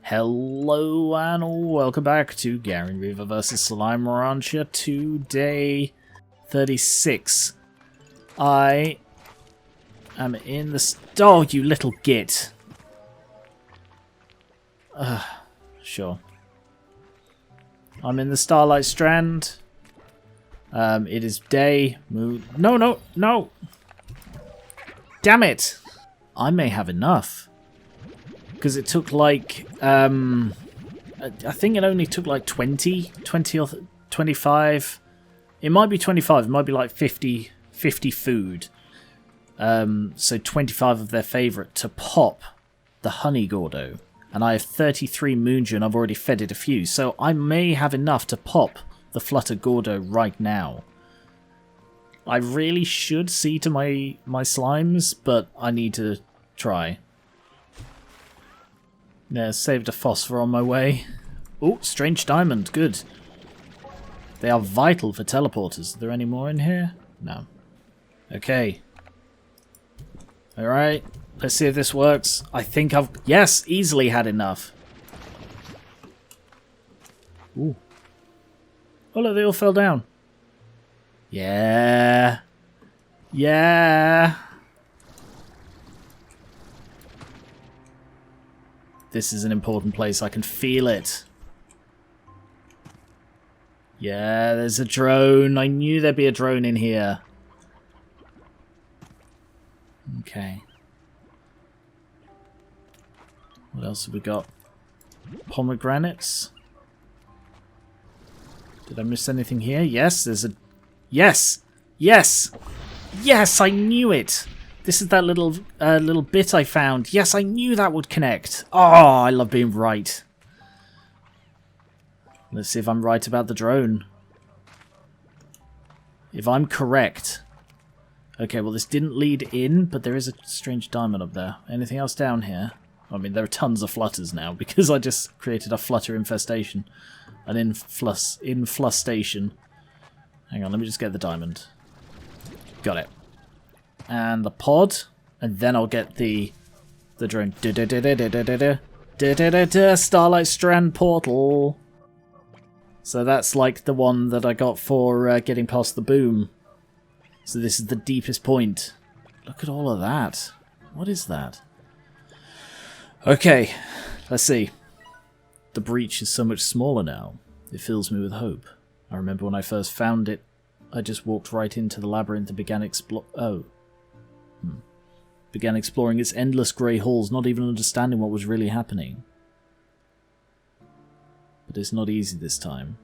Hello and welcome back to Gary Reaver vs Slime Rancher 2 day 36. I am in the... Oh, you little git. Sure. I'm in the Starlight Strand. It is day. No! Damn it! I may have enough. Because it took like, I think it only took like 20 or 25. It might be 25, it might be like 50 food. So 25 of their favourite to pop the honey Gordo. And I have 33 Moonja and I've already fed it a few. So I may have enough to pop the Flutter Gordo right now. I really should see to my slimes, but I need to try. Yeah, saved a phosphor on my way. Oh, strange diamond, good. They are vital for teleporters. Are there any more in here? No. Okay. Alright, let's see if this works. I think I've... Yes, easily had enough. Ooh. Oh look, they all fell down. Yeah. Yeah. This is an important place. I can feel it. Yeah, there's a drone. I knew there'd be a drone in here. Okay. What else have we got? Pomegranates. Did I miss anything here? Yes, there's a... Yes! Yes! Yes, I knew it! This is that little bit I found. Yes, I knew that would connect. Oh, I love being right. Let's see if I'm right about the drone. If I'm correct... Okay, well this didn't lead in, but there is a strange diamond up there. Anything else down here? I mean, there are tons of flutters now, because I just created a flutter infestation. An influstation. Hang on, let me just get the diamond. Got it. And the pod, and then I'll get the drone. Starlight Strand portal. So that's like the one that I got for getting past the boom. So this is the deepest point. Look at all of that. What is that? Okay, let's see. The breach is so much smaller now. It fills me with hope. I remember when I first found it, I just walked right into the labyrinth and began began exploring its endless grey halls, not even understanding what was really happening. But it's not easy this time.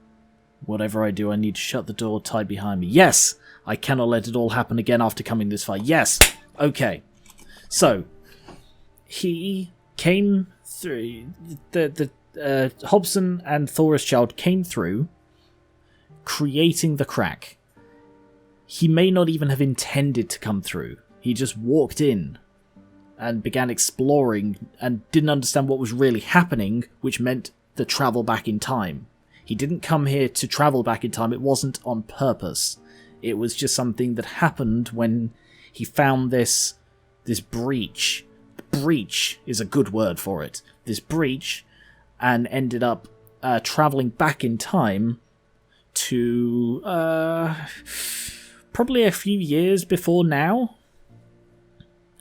Whatever I do, I need to shut the door tight behind me. Yes! I cannot let it all happen again after coming this far. Yes! Okay. So, he came through... Hobson and Thor's child came through, creating the crack. He may not even have intended to come through. He just walked in and began exploring and didn't understand what was really happening, which meant the travel back in time. He didn't come here to travel back in time. It wasn't on purpose. It was just something that happened when he found this breach. Breach is a good word for it. This breach, and ended up traveling back in time to probably a few years before now.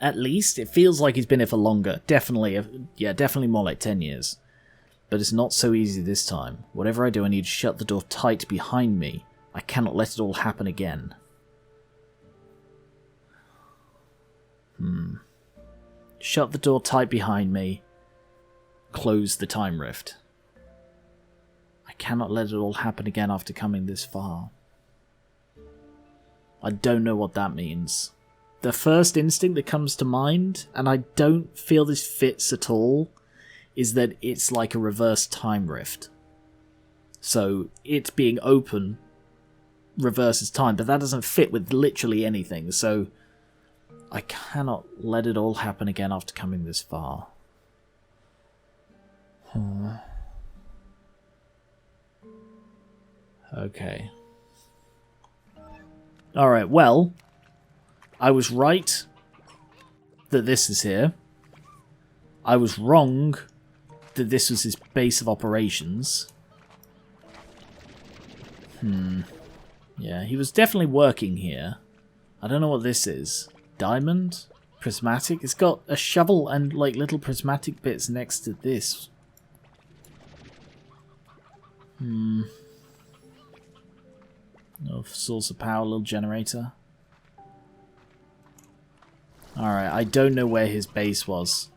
At least. It feels like he's been here for longer. Definitely, yeah, definitely more like 10 years. But it's not so easy this time. Whatever I do, I need to shut the door tight behind me. I cannot let it all happen again. Shut the door tight behind me. Close the time rift. I cannot let it all happen again after coming this far. I don't know what that means. The first instinct that comes to mind, and I don't feel this fits at all, is that it's like a reverse time rift. So it being open reverses time, but that doesn't fit with literally anything, so I cannot let it all happen again after coming this far. Okay. Alright, well, I was right that this is here. I was wrong that this was his base of operations. Yeah, he was definitely working here. I don't know what this is. Diamond? Prismatic? It's got a shovel and like little prismatic bits next to this. Oh, source of power, little generator. Alright, I don't know where his base was.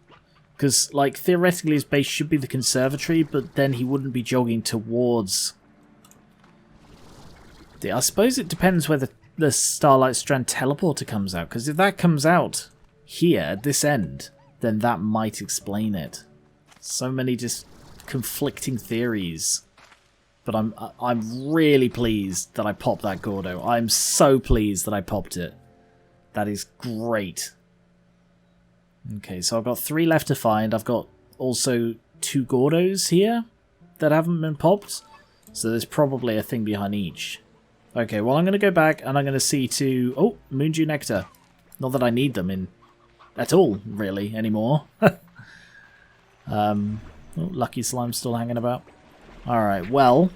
Because, like, theoretically his base should be the conservatory, but then he wouldn't be jogging towards... I suppose it depends where the Starlight Strand teleporter comes out, because if that comes out here, at this end, then that might explain it. So many just conflicting theories. But I'm really pleased that I popped that Gordo. I'm so pleased that I popped it. That is great. Okay, so I've got 3 left to find. I've got also 2 Gordos here that haven't been popped. So there's probably a thing behind each. Okay, well I'm going to go back and I'm going to see to... Oh, Moondew Nectar. Not that I need them in at all, really, anymore. Oh, Lucky Slime's still hanging about. Alright, well,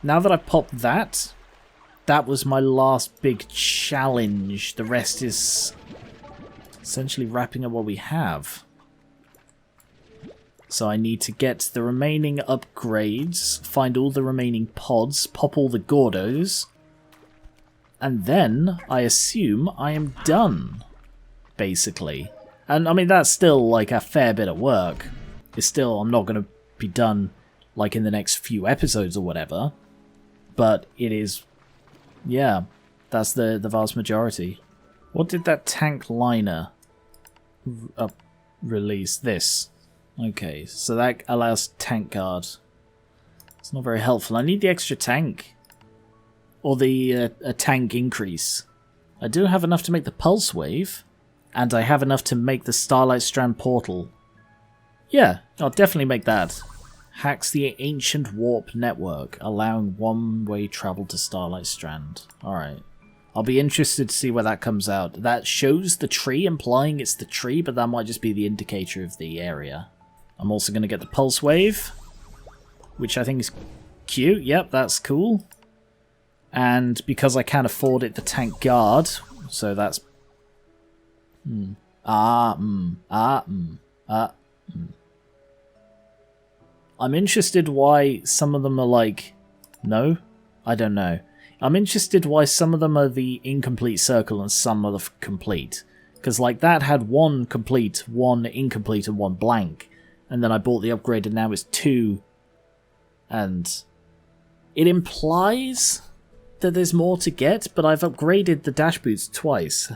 now that I've popped that, that was my last big challenge. The rest is essentially wrapping up what we have. So I need to get the remaining upgrades, find all the remaining pods, pop all the Gordos, and then I assume I am done, basically. And I mean, that's still like a fair bit of work. It's still, I'm not going to be done like in the next few episodes or whatever, but it is, yeah, that's the vast majority. What did that tank liner release? This. Okay, so that allows tank guard. It's not very helpful. I need the extra tank. Or the a tank increase. I do have enough to make the pulse wave, and I have enough to make the Starlight Strand portal. Yeah, I'll definitely make that. Hacks the ancient warp network, allowing one-way travel to Starlight Strand. Alright. I'll be interested to see where that comes out. That shows the tree, implying it's the tree, but that might just be the indicator of the area. I'm also going to get the pulse wave, which I think is cute. Yep, that's cool. And because I can't afford it, the tank guard. So that's... I'm interested why some of them are like... No? I don't know. I'm interested why some of them are the incomplete circle and some are the complete. Because like that had 1 complete, 1 incomplete and 1 blank. And then I bought the upgrade and now it's 2. And it implies that there's more to get, but I've upgraded the dash boots twice.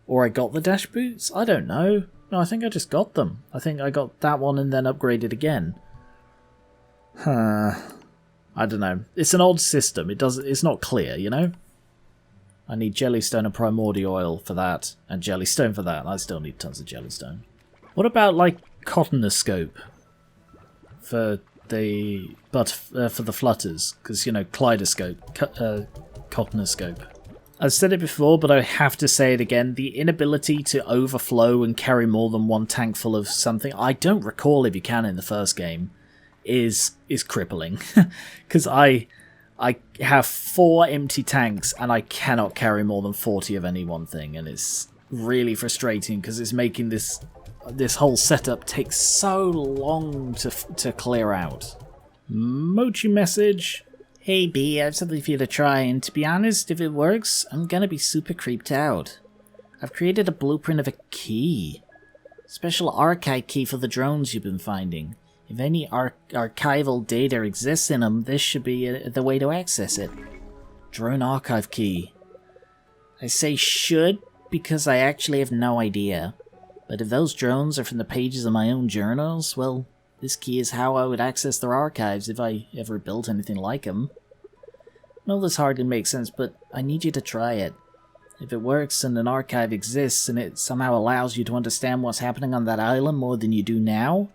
Or I got the dash boots? I don't know. No, I think I just got them. I think I got that one and then upgraded again. I don't know. It's an odd system. It's not clear, you know? I need jellystone and primordial oil for that, and jellystone for that. I still need tons of jellystone. What about like cottonoscope for the for the flutters? Because you know, kaleidoscope, cottonoscope. I've said it before, but I have to say it again. The inability to overflow and carry more than 1 tank full of something, I don't recall if you can in the first game, is crippling. Because I have 4 empty tanks and I cannot carry more than 40 of any one thing, and it's really frustrating because it's making this whole setup take so long to clear out. Mochi message. Hey B, I have something for you to try, and to be honest, if it works, I'm gonna be super creeped out. I've created a blueprint of a key. Special archive key for the drones you've been finding. If any archival data exists in them, this should be the way to access it. Drone archive key. I say should because I actually have no idea. But if those drones are from the pages of my own journals, well, this key is how I would access their archives if I ever built anything like them. I know this hardly makes sense, but I need you to try it. If it works and an archive exists and it somehow allows you to understand what's happening on that island more than you do now...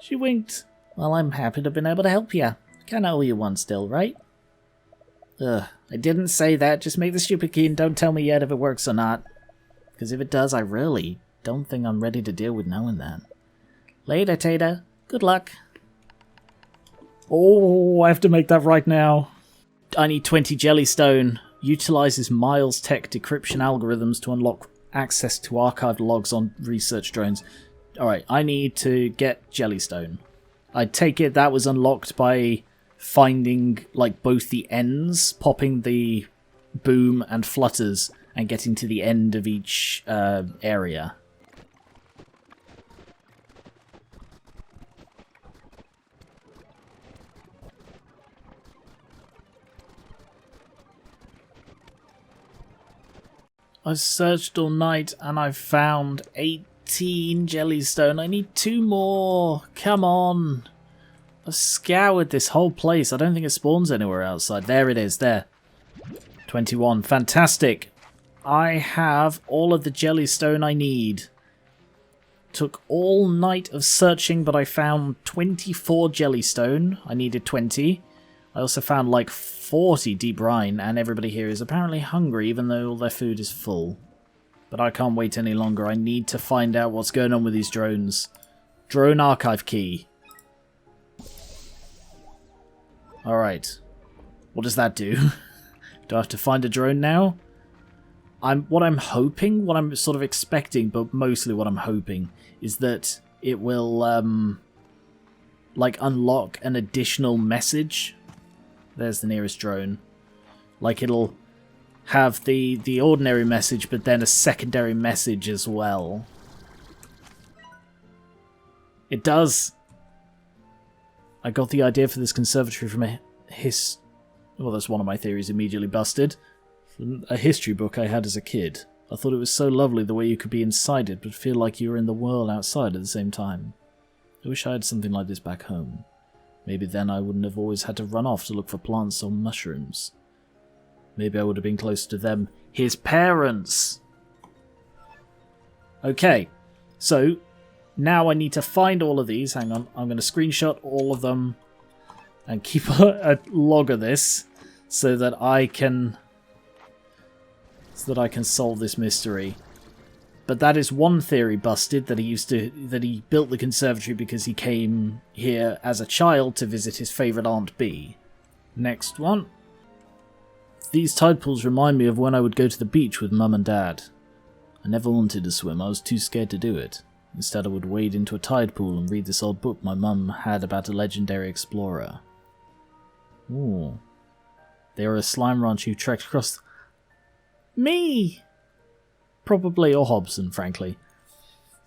She winked. Well, I'm happy to have been able to help you. Kinda owe you one still, right? Ugh, I didn't say that. Just make the stupid key and don't tell me yet if it works or not. Because if it does, I really don't think I'm ready to deal with knowing that. Later, Tater. Good luck. Oh, I have to make that right now. I need 20 Jellystone. Utilizes Miles Tech decryption algorithms to unlock access to archived logs on research drones. Alright, I need to get Jellystone. I take it that was unlocked by finding like both the ends, popping the boom and flutters, and getting to the end of each area. I searched all night and I found 18 Jellystone. I need 2 more. Come on. I've scoured this whole place. I don't think it spawns anywhere outside. There it is. There. 21. Fantastic. I have all of the Jellystone I need. Took all night of searching, but I found 24 Jellystone. I needed 20. I also found like 40 deep brine, and everybody here is apparently hungry, even though all their food is full. But I can't wait any longer. I need to find out what's going on with these drones. Drone archive key. Alright. What does that do? Do I have to find a drone now? What I'm hoping, what I'm sort of expecting, but mostly what I'm hoping, is that it will, like, unlock an additional message. There's the nearest drone. Like, it'll have the ordinary message, but then a secondary message as well. It does. I got the idea for this conservatory from well, that's one of my theories immediately busted. From a history book I had as a kid. I thought it was so lovely the way you could be inside it, but feel like you were in the world outside at the same time. I wish I had something like this back home. Maybe then I wouldn't have always had to run off to look for plants or mushrooms. Maybe I would have been closer to them. His parents! Okay, so now I need to find all of these. Hang on, I'm going to screenshot all of them and keep a log of this so that I can solve this mystery. But that is one theory busted, that he built the conservatory because he came here as a child to visit his favourite Aunt Bee. Next one. These tide pools remind me of when I would go to the beach with Mum and Dad. I never wanted to swim, I was too scared to do it. Instead I would wade into a tide pool and read this old book my mum had about a legendary explorer. Ooh. They were a slime ranch who trekked across... Me! Probably, or Hobson, frankly.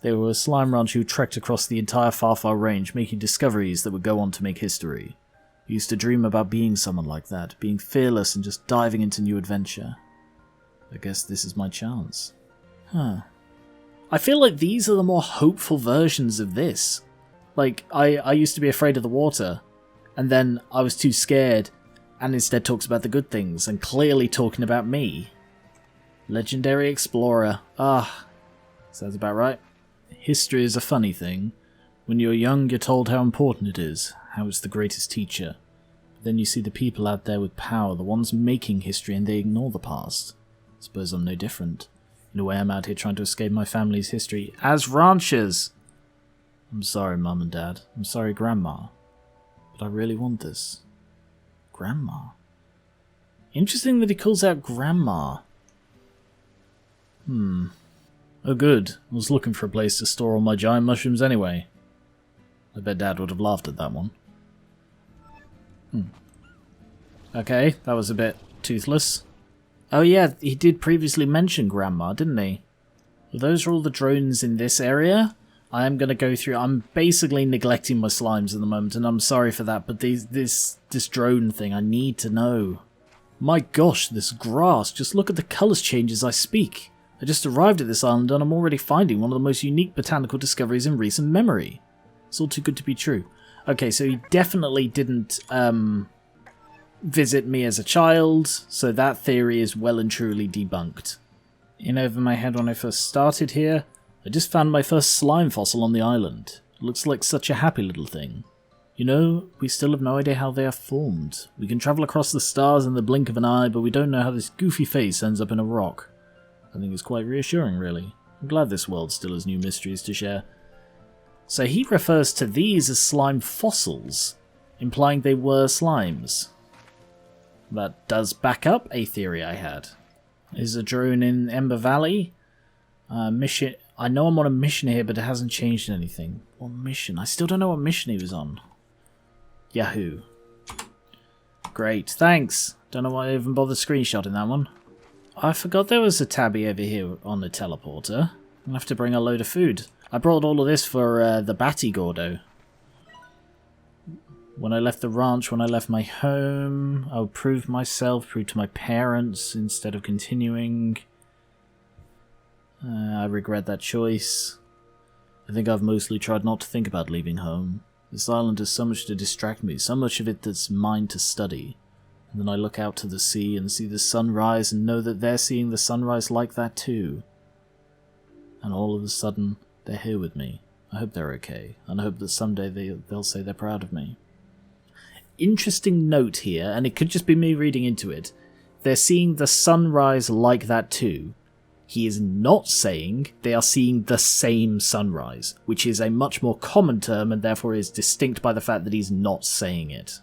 They were a slime ranch who trekked across the entire far range, making discoveries that would go on to make history. I used to dream about being someone like that, being fearless and just diving into new adventure. I guess this is my chance. Huh. I feel like these are the more hopeful versions of this. Like, I used to be afraid of the water, and then I was too scared, and instead talks about the good things, and clearly talking about me. Legendary explorer. Ah, sounds about right. History is a funny thing. When you're young, you're told how important it is, how it's the greatest teacher. But then you see the people out there with power, the ones making history, and they ignore the past. Suppose I'm no different. In a way, I'm out here trying to escape my family's history as ranchers. I'm sorry, Mum and Dad. I'm sorry, Grandma. But I really want this. Grandma? Interesting that he calls out Grandma. Oh good, I was looking for a place to store all my giant mushrooms anyway. I bet Dad would have laughed at that one. Okay, that was a bit toothless. Oh yeah, he did previously mention Grandma, didn't he? Well, those are all the drones in this area. I am going to go through... I'm basically neglecting my slimes at the moment, and I'm sorry for that, but this drone thing, I need to know. My gosh, this grass, just look at the colours change as I speak. I just arrived at this island and I'm already finding one of the most unique botanical discoveries in recent memory. It's all too good to be true. Okay, so he definitely didn't visit me as a child, so that theory is well and truly debunked. In over my head when I first started here, I just found my first slime fossil on the island. It looks like such a happy little thing. You know, we still have no idea how they are formed. We can travel across the stars in the blink of an eye, but we don't know how this goofy face ends up in a rock. I think it's quite reassuring, really. I'm glad this world still has new mysteries to share. So he refers to these as slime fossils, implying they were slimes. That does back up a theory I had. Is a drone in Ember Valley? Mission. I know I'm on a mission here, but it hasn't changed anything. What mission? I still don't know what mission he was on. Yahoo. Great, thanks. Don't know why I even bothered screenshotting that one. I forgot there was a tabby over here on the teleporter. I'll have to bring a load of food. I brought all of this for the Bobby Gordo. When I left the ranch, when I left my home, I'll prove myself, prove to my parents instead of continuing. I regret that choice. I think I've mostly tried not to think about leaving home. This island has so much to distract me, so much of it that's mine to study. And then I look out to the sea and see the sunrise and know that they're seeing the sunrise like that too. And all of a sudden, they're here with me. I hope they're okay, and I hope that someday they'll say they're proud of me. Interesting note here, and it could just be me reading into it. They're seeing the sunrise like that too. He is not saying they are seeing the same sunrise, which is a much more common term and therefore is distinct by the fact that he's not saying it.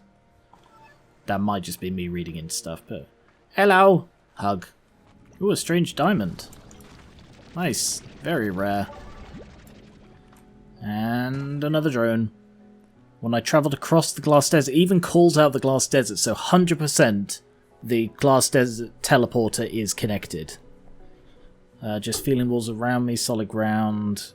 That might just be me reading into stuff, but... Hello! Hug. Ooh, a strange diamond. Nice. Very rare. And another drone. When I travelled across the glass desert, it even calls out the glass desert, so 100% the glass desert teleporter is connected. Just feeling walls around me, solid ground.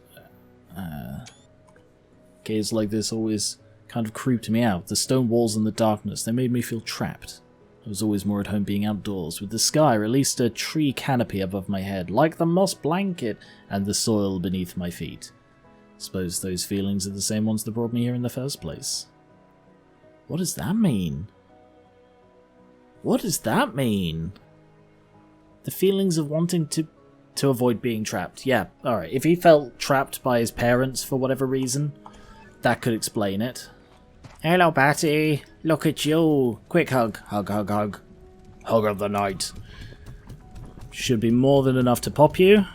Caves like this always kind of creeped me out. The stone walls and the darkness, they made me feel trapped. I was always more at home being outdoors, with the sky, or at least a tree canopy above my head, like the moss blanket, and the soil beneath my feet. Suppose those feelings are the same ones that brought me here in the first place. What does that mean? What does that mean? The feelings of wanting to avoid being trapped. Yeah, alright. If he felt trapped by his parents for whatever reason, that could explain it. Hello, Batty. Look at you. Quick hug. Hug, hug, hug. Hug of the night. Should be more than enough to pop you.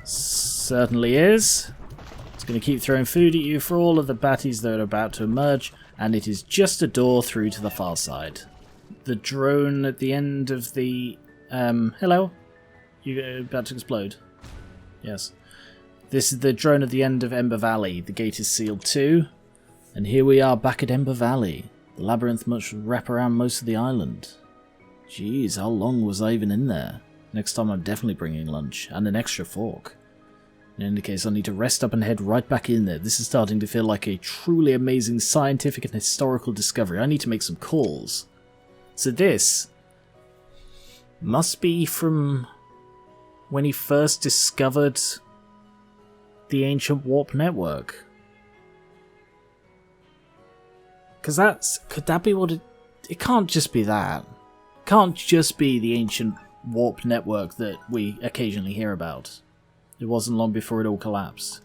Certainly is. It's going to keep throwing food at you for all of the batties that are about to emerge, and it is just a door through to the far side. The drone at the end of the... hello? You're about to explode. Yes. This is the drone at the end of Ember Valley. The gate is sealed too. And here we are back at Ember Valley. The labyrinth must wrap around most of the island. Jeez, how long was I even in there? Next time I'm definitely bringing lunch, and an extra fork. In any case, I need to rest up and head right back in there. This is starting to feel like a truly amazing scientific and historical discovery. I need to make some calls. So this must be from when he first discovered the ancient warp network. Because could that be what it can't just be that. It can't just be the ancient warp network that we occasionally hear about. It wasn't long before it all collapsed.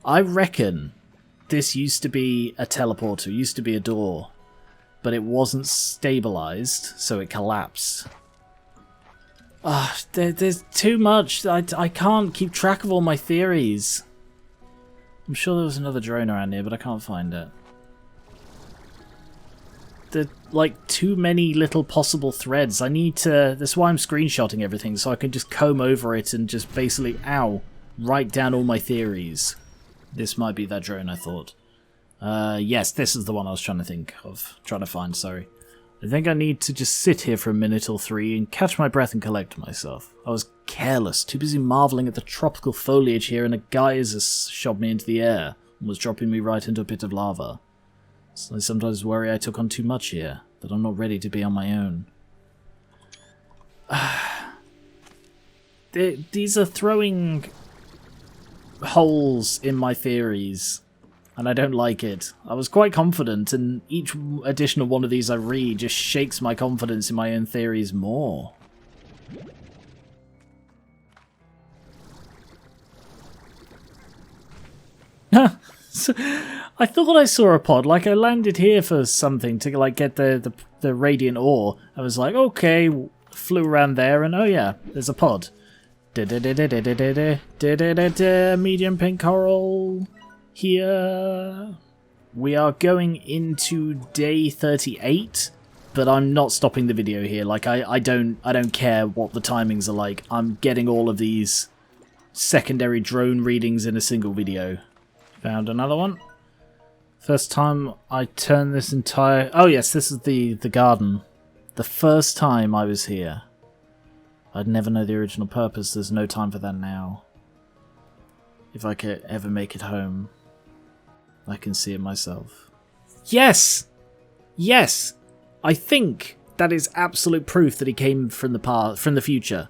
I reckon this used to be a teleporter, used to be a door, but it wasn't stabilized, so it collapsed. There's too much. I can't keep track of all my theories. I'm sure there was another drone around here, but I can't find it. There are, like, too many little possible threads. I need to... That's why I'm screenshotting everything, so I can just comb over it and just basically, write down all my theories. This might be that drone, I thought. Yes, this is the one I was trying to find, sorry. I think I need to just sit here for a minute or three and catch my breath and collect myself. I was careless, too busy marvelling at the tropical foliage here, and a geyser shot me into the air and was dropping me right into a pit of lava. So I sometimes worry I took on too much here, that I'm not ready to be on my own. These are throwing holes in my theories, and I don't like it. I was quite confident, and each additional one of these I read just shakes my confidence in my own theories more. I thought I saw a pod, like I landed here for something to like get the radiant ore. I was like, okay, flew around there, and oh yeah, there's a pod. Medium pink coral. Here. We are going into day 38, but I'm not stopping the video here. Like I don't care what the timings are like. I'm getting all of these secondary drone readings in a single video. Found another one. First time I turned this entire... Oh yes, this is the garden. The first time I was here. I'd never know the original purpose. There's no time for that now. If I could ever make it home, I can see it myself. Yes! Yes! I think that is absolute proof that he came from the past, from the future.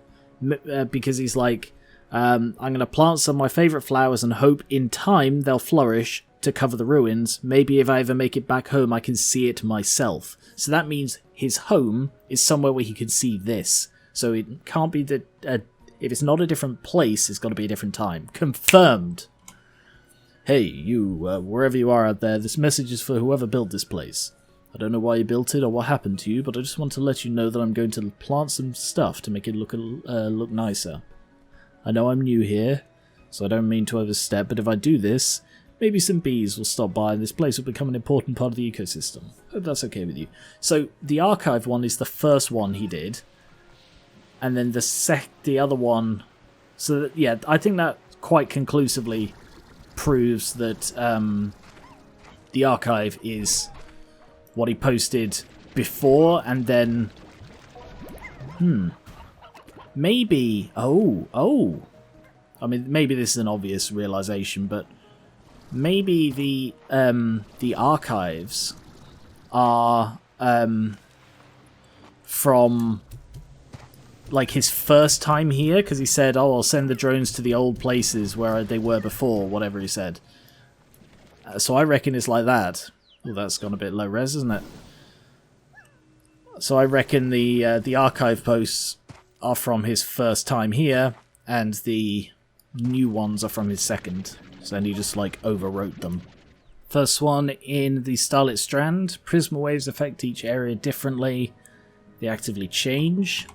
Because he's like, I'm going to plant some of my favourite flowers and hope in time they'll flourish to cover the ruins. Maybe if I ever make it back home, I can see it myself. So that means his home is somewhere where he can see this. So it can't be that... if it's not a different place, it's got to be a different time. Confirmed! Hey, you, wherever you are out there, this message is for whoever built this place. I don't know why you built it or what happened to you, but I just want to let you know that I'm going to plant some stuff to make it look nicer. I know I'm new here, so I don't mean to overstep, but if I do this, maybe some bees will stop by and this place will become an important part of the ecosystem. Hope that's okay with you. So, the archive one is the first one he did, and then the other one... So, that, yeah, I think that quite conclusively proves that the archive is what he posted before, and then... Maybe... Oh. I mean, maybe this is an obvious realization, but maybe the archives are from like his first time here, because he said, "Oh, I'll send the drones to the old places where they were before," whatever he said. So I reckon it's like that. Well, that's gone a bit low res, isn't it? So I reckon the archive posts are from his first time here, and the new ones are from his second. So then he just like overwrote them. First one in the Starlit Strand. Prisma waves affect each area differently. They actively change.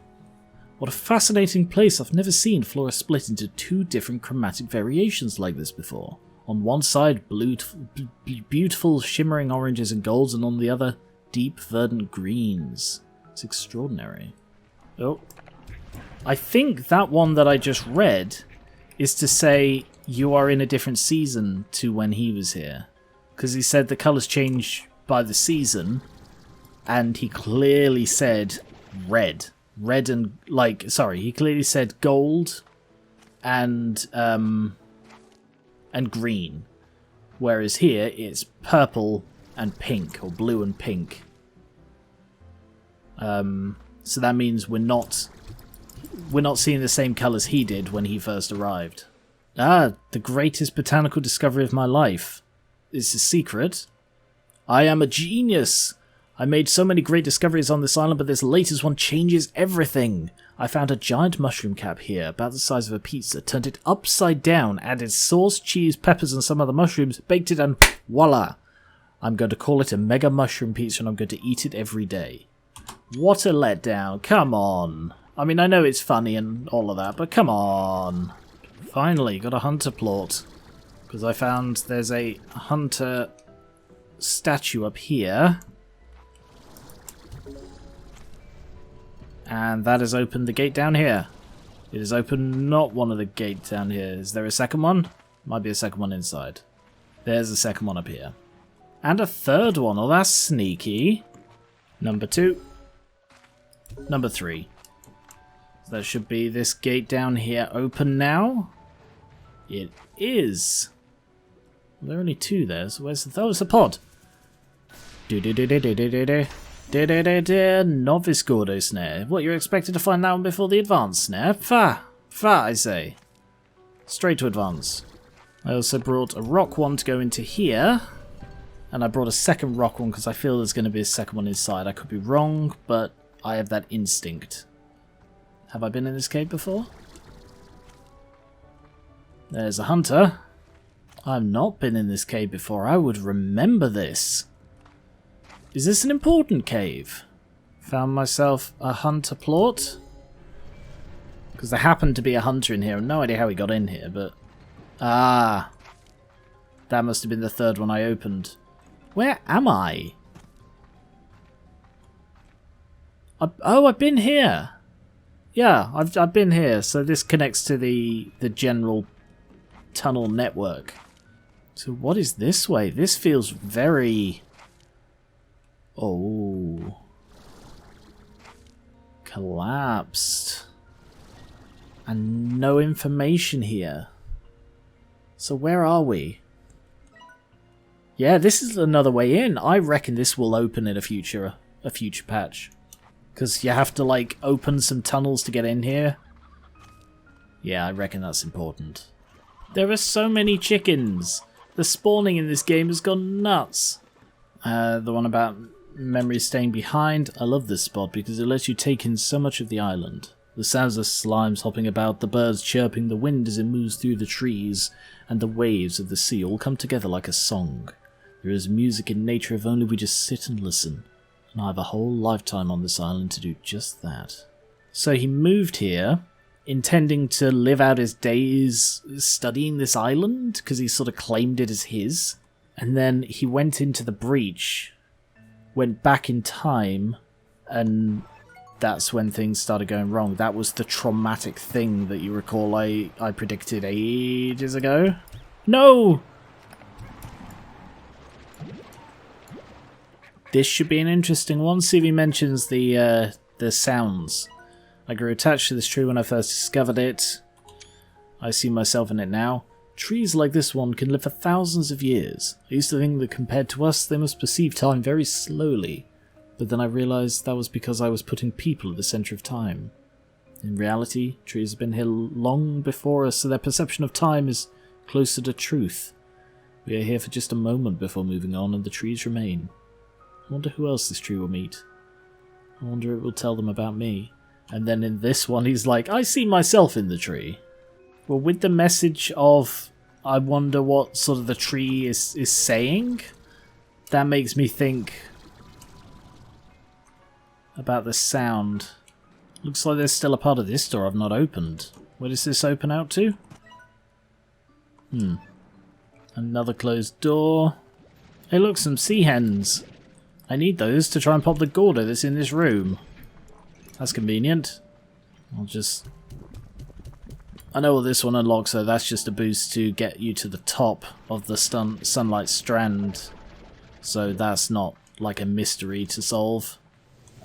What a fascinating place. I've never seen flora split into two different chromatic variations like this before. On one side, beautiful shimmering oranges and golds, and on the other, deep verdant greens. It's extraordinary. Oh. I think that one that I just read is to say you are in a different season to when he was here. Because he said the colours change by the season, and he clearly said red. Red and, like, sorry, he clearly said gold and green. Whereas here, it's purple and pink, or blue and pink. So that means we're not seeing the same colours he did when he first arrived. Ah, the greatest botanical discovery of my life. It's a secret. I am a genius. I made so many great discoveries on this island, but this latest one changes everything. I found a giant mushroom cap here, about the size of a pizza, turned it upside down, added sauce, cheese, peppers, and some other mushrooms, baked it, and voila! I'm going to call it a mega mushroom pizza, and I'm going to eat it every day. What a letdown. Come on. I mean, I know it's funny and all of that, but come on. Finally, got a hunter plot. Because I found there's a hunter statue up here. And that has opened the gate down here. It has opened not one of the gates down here. Is there a second one? Might be a second one inside. There's a second one up here. And a third one. Oh, that's sneaky. Number 2. Number 3. So that should be this gate down here open now. It is. Well, there are only 2 there. So where's the... Oh, it's a pod. Novice Gordo snare. What, you're expected to find that one before the advanced snare? Fa! I say. Straight to advance. I also brought a rock one to go into here. And I brought a second rock one because I feel there's going to be a second one inside. I could be wrong, but I have that instinct. Have I been in this cave before? There's a hunter. I've not been in this cave before. I would remember this. Is this an important cave? Found myself a hunter plot. Because there happened to be a hunter in here. No idea how he got in here, but... Ah. That must have been the third one I opened. Where am I? Oh, I've been here. Yeah, I've been here. So this connects to the general tunnel network. So what is this way? This feels very... Oh. Collapsed. And no information here. So where are we? Yeah, this is another way in. I reckon this will open in a future patch. Because you have to, like, open some tunnels to get in here. Yeah, I reckon that's important. There are so many chickens. The spawning in this game has gone nuts. The one about memories staying behind. I love this spot because it lets you take in so much of the island. The sounds of slimes hopping about, the birds chirping, the wind as it moves through the trees, and the waves of the sea all come together like a song. There is music in nature if only we just sit and listen. And I have a whole lifetime on this island to do just that. So he moved here, intending to live out his days studying this island, because he sort of claimed it as his. And then he went into the breach, went back in time, and that's when things started going wrong. That was the traumatic thing that you recall I predicted ages ago. No! This should be an interesting one. See if he mentions the sounds. I grew attached to this tree when I first discovered it. I see myself in it now. Trees like this one can live for thousands of years. I used to think that compared to us, they must perceive time very slowly. But then I realized that was because I was putting people at the center of time. In reality, trees have been here long before us, so their perception of time is closer to truth. We are here for just a moment before moving on, and the trees remain. I wonder who else this tree will meet. I wonder it will tell them about me. And then in this one he's like, I see myself in the tree. Well, with the message of, I wonder what sort of the tree is saying, that makes me think about the sound. Looks like there's still a part of this door I've not opened. Where does this open out to? Another closed door. Hey look, some sea hens. I need those to try and pop the Gordo that's in this room. That's convenient. I'll just... I know what this one unlocks, so that's just a boost to get you to the top of the sunlight strand. So that's not like a mystery to solve.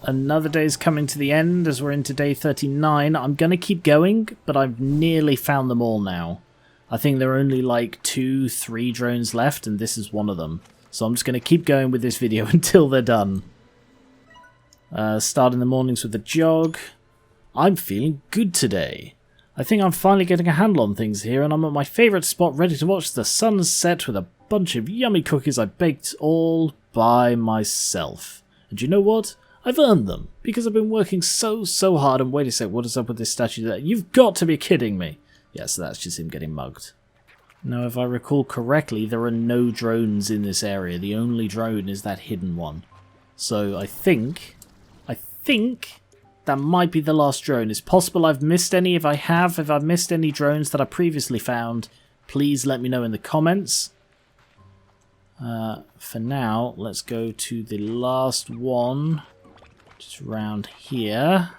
Another day's coming to the end as we're into day 39. I'm going to keep going, but I've nearly found them all now. I think there are only like 2-3 drones left, and this is one of them. So I'm just going to keep going with this video until they're done. Start in the mornings with a jog. I'm feeling good today. I think I'm finally getting a handle on things here, and I'm at my favourite spot ready to watch the sun set with a bunch of yummy cookies I baked all by myself. And you know what? I've earned them, because I've been working so hard. And wait a sec, what is up with this statue there? You've got to be kidding me. Yeah, so that's just him getting mugged. Now, if I recall correctly, there are no drones in this area. The only drone is that hidden one. So I think that might be the last drone. It's possible I've missed any. If I've missed any drones that I previously found, please let me know in the comments. For now, let's go to the last one. Just around here.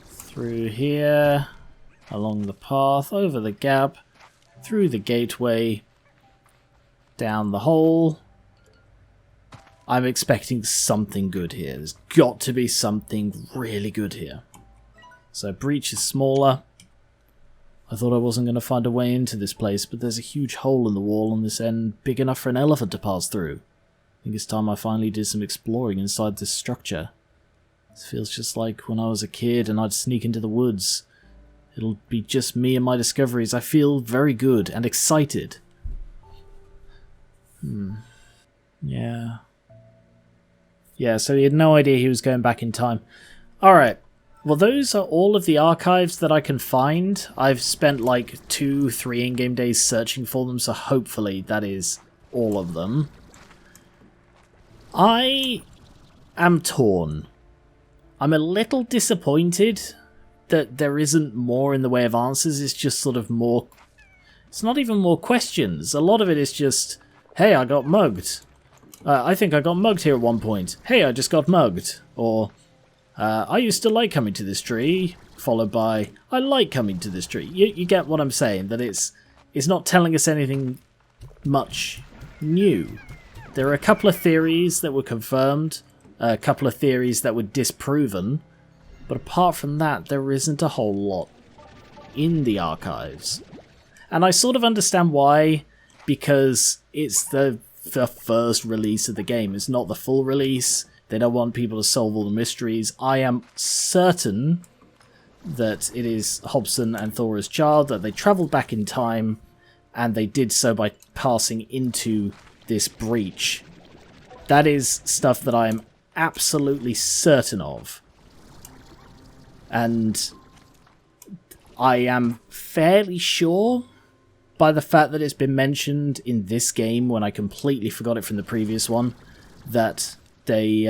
Through here. Along the path, over the gap. Through the gateway, down the hole. I'm expecting something good here. There's got to be something really good here. So breach is smaller. I thought I wasn't going to find a way into this place, but there's a huge hole in the wall on this end, big enough for an elephant to pass through. I think it's time I finally did some exploring inside this structure. This feels just like when I was a kid and I'd sneak into the woods. It'll be just me and my discoveries. I feel very good and excited. Yeah. Yeah, so he had no idea he was going back in time. Alright. Well, those are all of the archives that I can find. I've spent like 2-3 in-game days searching for them, so hopefully that is all of them. I am torn. I'm a little disappointed that there isn't more in the way of answers. It's just sort of more... It's not even more questions. A lot of it is just, hey, I got mugged. I think I got mugged here at one point. Hey, I just got mugged. Or, I used to like coming to this tree, followed by, I like coming to this tree. You get what I'm saying, that it's not telling us anything much new. There are a couple of theories that were confirmed, a couple of theories that were disproven, but apart from that, there isn't a whole lot in the archives. And I sort of understand why, because it's the first release of the game. It's not the full release. They don't want people to solve all the mysteries. I am certain that it is Hobson and Thora's child, that they travelled back in time, and they did so by passing into this breach. That is stuff that I am absolutely certain of. And I am fairly sure, by the fact that it's been mentioned in this game, when I completely forgot it from the previous one, that they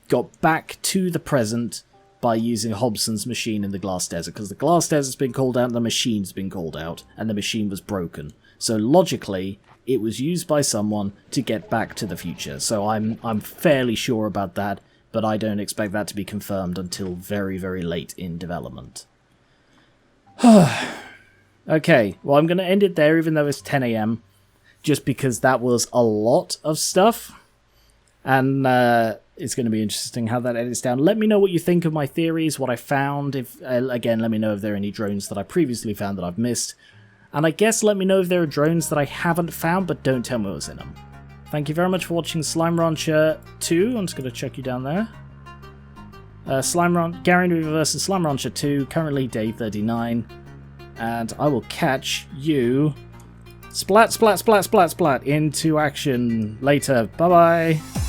got back to the present by using Hobson's machine in the Glass Desert, because the Glass Desert's been called out and the machine's been called out, and the machine was broken. So logically, it was used by someone to get back to the future. So I'm fairly sure about that, but I don't expect that to be confirmed until very, very late in development. Okay, well, I'm going to end it there, even though it's 10 AM, just because that was a lot of stuff, and it's going to be interesting how that edits down. Let me know what you think of my theories, what I found. If again, let me know if there are any drones that I previously found that I've missed, and I guess let me know if there are drones that I haven't found, but don't tell me what's in them. Thank you very much for watching Slime Rancher 2. I'm just going to check you down there. Gary Weaver vs. Slime Rancher 2, currently day 39. And I will catch you splat, splat, splat, splat, splat into action later. Bye-bye.